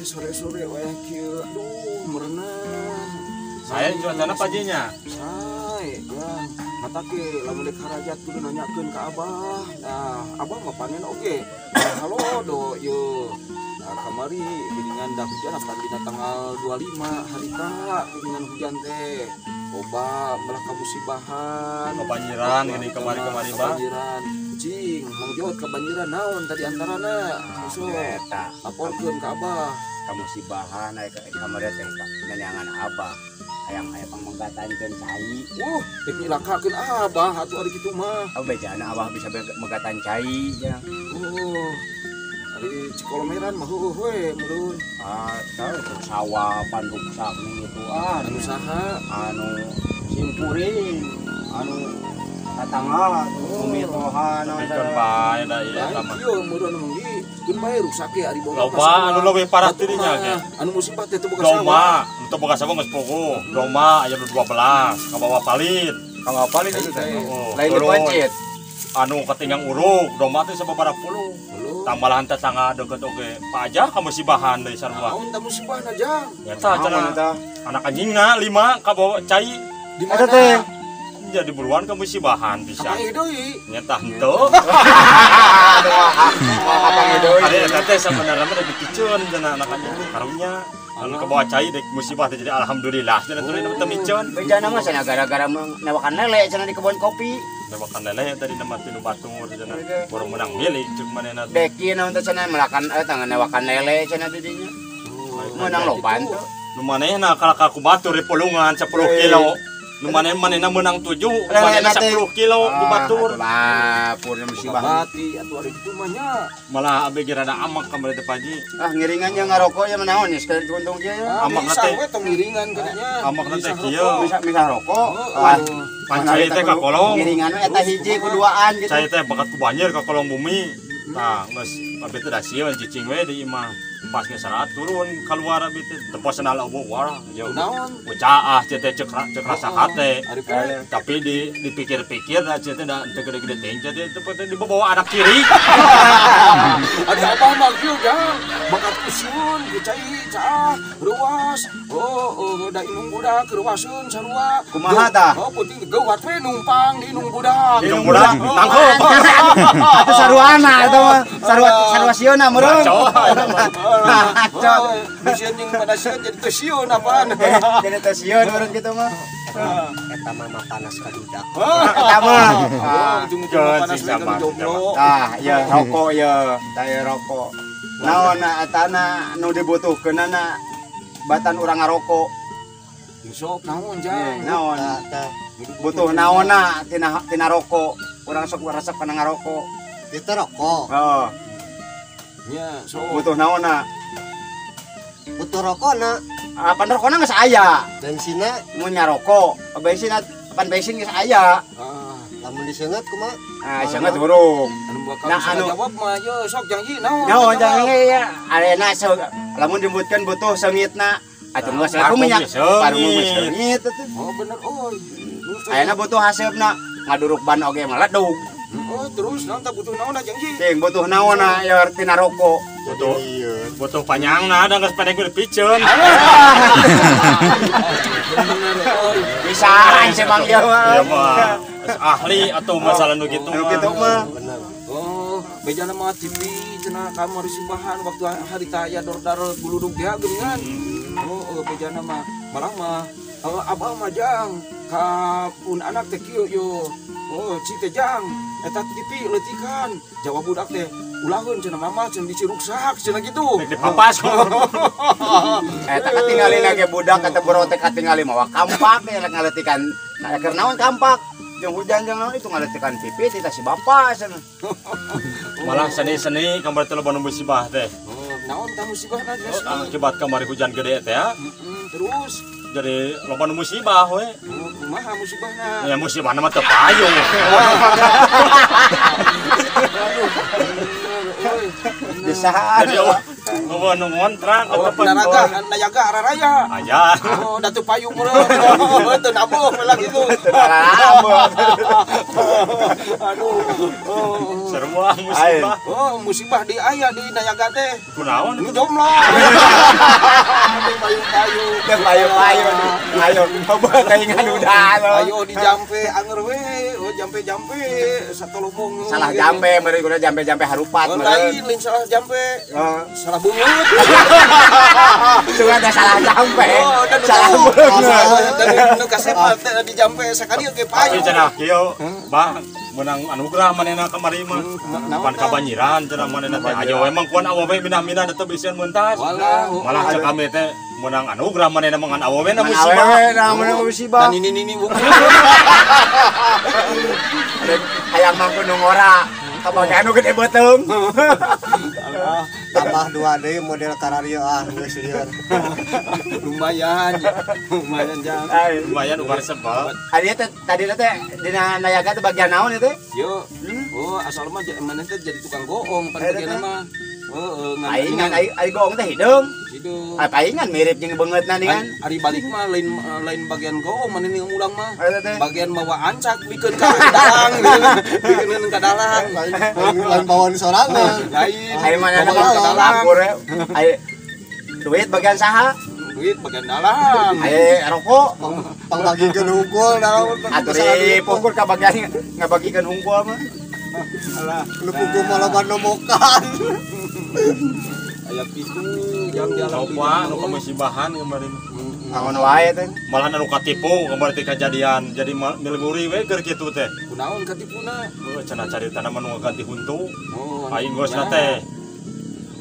sore-sore weh kieu. Aduh, merenang. Saya cuacana pajinya. Saya, Jang. Mata ke lamun dek harajat kudu nanyakeun ka Abah. Nah, Abah mah panen oge. Halo do yeuh. Nah, kamari biningan dah hujan apa dina tanggal 25 hari K biningan hujan teh. Coba belah kamusibahan. Kebanjiran ini kemari-kemari Bang. Kebanjiran. Cing, Mang Jod kebanjiran naon tadi antarana. Sosok Eta laporkeun ka Abah. kamusibahan aya kamari teh nyanyangan Abah. Hayang-hayang menggataikeun cai. Dek nyilakakeun Abah atuh ari kitu mah. Bejana Abah bisa megatan cai ya. Ari Cikolomeran mah heueuh we mulun. Tahu itu sawah panduk sakni itu Anu saha? anu simpuring anu tatangga kumitohan Ikan bae da ieu Ya tama. ieu mudah nu manggi keun bae rusak ge ari boga. Loba anu leuwih parah dirinya ge. Anu musibah teh teu boga sawah. Doma, untuk boga sawah geus pogo. Doma aya nu 12 ka bawah palin. kalau apa itu teh Oh, lain terus dipancit anu ketinggang uruk, doma teh sababaraha puluh. Halo. Tambalahan teh sanga deukeut oge. Pajah ka musibahan deui sarua. Naon tah musibahna Jang? Eta cenah anak anjingna 5 ka bawah cai. Di Eta mana? teh. Jadi buruan ka musibahan bisa. Apa deui? Nyata henteu. apa ngedeui Ari eta teh sabenerna mah dipiceun cenah anak anjing karunya. Anu ka bawah cai dek musibah teh jadi alhamdulillah cenah tuluy teu miceun. bejana mah cenah gara-gara newakan lele cenah di kebun kopi Newakan lele tadi nama tinu batur cenah. Baru menang milih cuk manehna. deki naon teh cenah melakan tangan newakan lele cenah di dinya menang loban tuh Nu manehna kalaka ku batur di pulungan 10 kilo. Nu manehna menang 7, manehna 10 kilo di batur. lapor musibah Bati atuh ari kitu mah nya. Malah abg rada amak kamari teh paji. ngiringan yang ngarokok ya menaon ya sekali untung dia ya Amak Bisa teh. we tong ngiringan kadinya. Amakna teh Bisa kieu. rokok. bisa rokok Pancai teh ka kolong. ngiringan we eta hiji kuduaan gitu Saya teh bakat ku banjir ka kolong bumi. Nah, geus abis teh da sieun cicing we di imah. Pas geus sarat turun keluar abis teh teposna obo wara. Ya Naon? ucaah teh cek rasa hate. Ari pe. Tapi dipikir-pikir da teh da teu gede-gede teh teh teh dibawa anak kiri. Ada apa mah kieu Jang? Bakat kusun ku cai cah ruas. Da inung budak ruaseun sarua. Kumaha tah? Penting geuwat we numpang di inung budak. Inung budak nangkep. Atuh saruana eta mah sarua sieuna meureun Misian yang pada sieun jadi teu sieun apaan. jadi teh sieun meureun kitu mah Eta mah panas ka dudak. eta mah Ujung-ujung panas we ka jomblo. ya rokok ya taya rokok naon etana nu dibutuhkeunana batan urang ngarokok Sok naon Jang? naon butuh naonna tina rokok urang sok resep kana ngarokok Kita rokok, oh Nya sok. butuh naonna butuh rokok nak, pan rokokna geus aya bensinnya, mun nyarokok bensin pan bensin geus aya lamun disengat kumaha? sangat burung Anu bakal Nah, bisa anu- jawab mah ye sok janji naon? naon jangan ya arena lamun dibutuhkeun butuh seungitna atuh geus aku minyak parung seungit Oh bener oi. ayeuna butuh hasilna ngaduruk ban oge meledug Oh terus naon tah butuh naon janji? ting butuh naonna ya tina rokok Butuh panjangna da geus pendek dipiceun. bisa sih Bang ya Iya mah mah. Geus ahli atuh masalah nu kitu. nu kitu mah Oh bejana mah TV cenah kamar simbahan waktu hari taya dor-dar guludug dia geuningan. Oh bejana mah malah mah abah mah Jang ka pun anak teh kieu yo. Oh ci teh Jang eta TV leutikan jawab budak teh ulaheun cenah mama cenah bisi ruksak cenah gitu. Dek dipapas. eta katinggalin ge budak kata berotek katinggali mah kampak ya ngaletikan keur naon kampak jeung hujan jeung naon itu ngaletikan pipi tita si bapa cenah Malah seni-seni kamari teh loba nu musibah teh. Oh naon tah musibahna geus? Akibat kamari hujan gede teh ya. Terus Jadi loba nu musibah we. oh kumaha musibahna? Ya musibahna mah teu payung. bisa Jadi Bawa nu ngontrak Oh, depan naraga, nayaga araraya. aya. Oh, datu payung meureun. Teu nabuh meula gitu. Aduh. Oh. Serba musibah. Oh, musibah di aya di nayaga teh. Kunaon Nu jomblo. Aduh, payung-payung. Teu payu-payu. Ayo, coba taingan udah lo. Ayo di jampe anger we. Oh, jampe-jampe satolomong. Salah jampe, meureun kudu jampe-jampe harupat Oh, meureun. lain salah jampe. Salah bungut. Cuma ada salah jampe. Oh, dan Salah beungeut. dan nu kasepat teh di jampe sakali ge Tapi payu. cenah kieu, Bah, menang anugerah manehna kamari mah. Pan kabanjiran cenah manehna teh. Ayo emang kuan awewe minah-minah teu bisian mentas. Walah. Malah cek kami teh menang anugerah manehna mangan awewe na Mana musibah. awewe namanya musibah. Dan ini wong. Hayang mangku nu ngora. Kabage anu gede beuteung. Tambah 2 deui model karario geus lieur. Lumayan. Lumayan jang. Lumayan ubar sebab. Ari teh tadi teh dina nayaga teh bagian naon itu? Yo. Oh, asal mah maneh teh jadi tukang goong pan bagian mah. Heeh, Paingan ai gong teh hideung. Sido. Ai paingan mirip jeung beungeutna nih kan. Ari balik mah lain bagian goong maneh nih ulang mah. Eta teh. Bagian bawa ancak bikeun ka dalang. Bikeun ka dalang. Lain bawaan sorangan. Lain. Ai mana bawa ka dalang. lapor ya. Ai duit bagian saha? Duit bagian dalang. Ai rokok. Pangbagikeun hungkul dalam Atuh pukul ka bagian ngabagikeun hungkul mah. nu pukul malaban nomokan. Aya kitu yang jalan Coba nu musibahan kemarin. Naon wae teh. Malah anu katipu kemarin teh kejadian. Jadi milguri we keur kitu teh. kunaon katipuna. Cenah cari tanaman nu ganti huntu. Oh. Aing gosna teh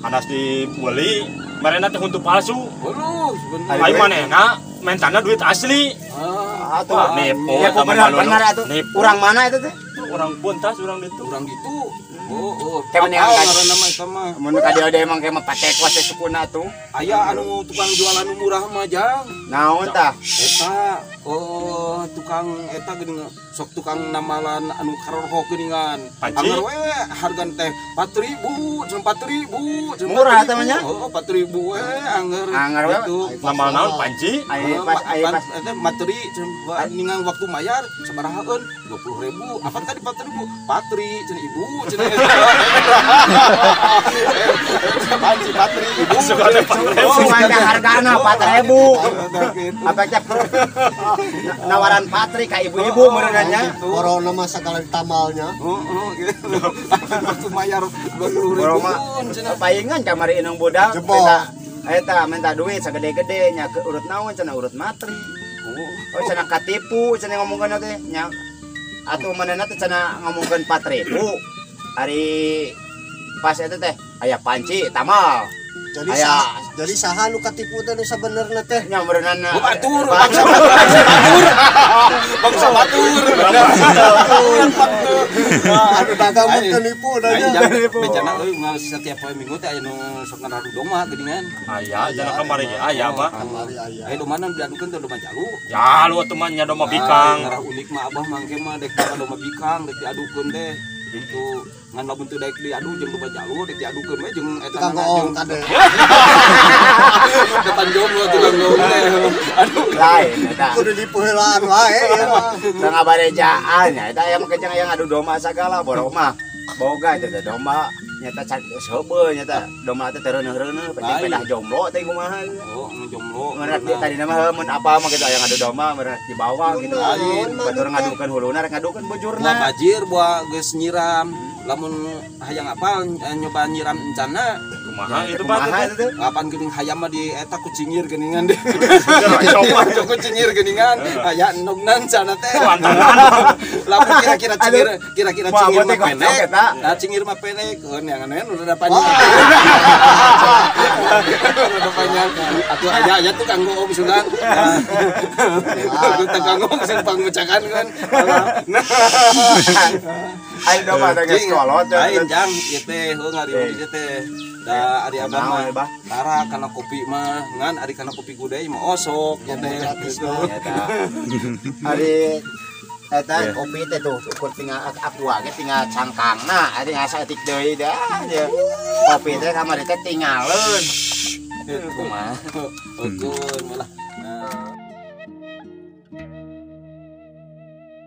anas dibeli, marena teh huntu palsu. Heuh, sebentar. Aing manehna mentana duit asli. Ah, Atuh nipu, ya teman benar malu. benar atuh. Nipu. Urang mana itu teh? Orang buntas orang itu. kurang gitu. Oh. Kayak mendingan Apal kan. ngaranna mah eta mah. Mun ka dia emang kayak patekos teh sukuna tuh. Aya anu tukang jualan nu murah mah jang. Naon tah? Eta tukang eta geuning sok tukang namalan anu karorho geuningan. Panci? Angger we hargan teh 4.000, 4.000. Murah eta mah nya? Oh, 4.000 we angger. Angger we. Gitu. Nama naon panci? Ai pas eta materi ningang waktu mayar sabarahaeun 20.000. Apa tadi 4.000? Patri cenah ibu cenah. Panci patri ibu. Suka ada oh mangga hargana 4.000. Apa cep nawaran patri ka ibu-ibu meureunnya. Corona mah sakala ditamalnya. Gitu. Waktu mayar 20.000 Boroma cenah. paingan kamari inung budak Jebol. minta duit sagede-gede nya ke urut naon cenah urut matri. Oh cenah katipu cenah ngomongkeun teh nya atuh manehna teh cenah ngomongkeun 4.000. Ari pas eta teh aya panci tamal. Jadi Aya. jadi saha nu katipu teh nu sabenerna teh? Nya berenana. Oh, batur, bangsa batur. Anu dagang mah teu nipu da nya. Bencana setiap poe minggu teh aya nu sok ngararu doma geuningan. Aya, jangan kemarin aya mah. Kamari aya. Aya domana diadukeun teh doma jalu. Ya lu atuh mah nya doma bikang. Ngarah unik mah abah mangke mah dek doma bikang dek diadukeun teh. Itu ngan lamun teu daek diadu jeung doma jalu dek diadukeun we jeung eta Tukang goong kade. depan jomblo tukang goong teh. Aduh. Lain eta. Kudu dipeulaan wae ieu mah. Teu ngabarejaan nya eta aya mah kejang aya ngadu domba sagala borok mah. Boga eta teh domba nyata seubeul nyata domba teh teureuneuh-reuneuh penting pedah jomblo teh kumaha. Oh, nu jomblo. Meunat tadi nama mun apa mah gitu aya ngadu domba meunat dibawa gitu. Lain. Batur ngadukeun huluna rek ngadukeun bujurna. Buah bajir, buah geus nyiram. Lamun hayang apal nyoba nyiram encana. Kumaha itu Kumaha Pak? itu teh? Kapan geuning hayam mah di eta kucingir geuningan deh. Coba. Kucingir geuningan aya endogna encana teh. Kuantangan. Lamun kira-kira Wah, cingir mah berarti pendek. goblok eta. Nah, cingir mah pendek. Keun yang aneh udah panjang. Udah panjang. Atuh aya tukang goong sugan. Tukang goong sing pangmecakan kan. Ayo domba teh geus kolot. Lain jang ieu teh heuh ngari ieu teh. Da ari abah mah Naon, Bah? tara kana kopi mah ngan ari kana kopi gudai mah osok nya teh gitu. Eta. Ari Eta kopi teh tuh ukur tinggal aqua ge tinggal cangkangna ari ngasa etik deui dah dia. Kopi teh kamari teh tinggalin. Kumaha? Ukur malah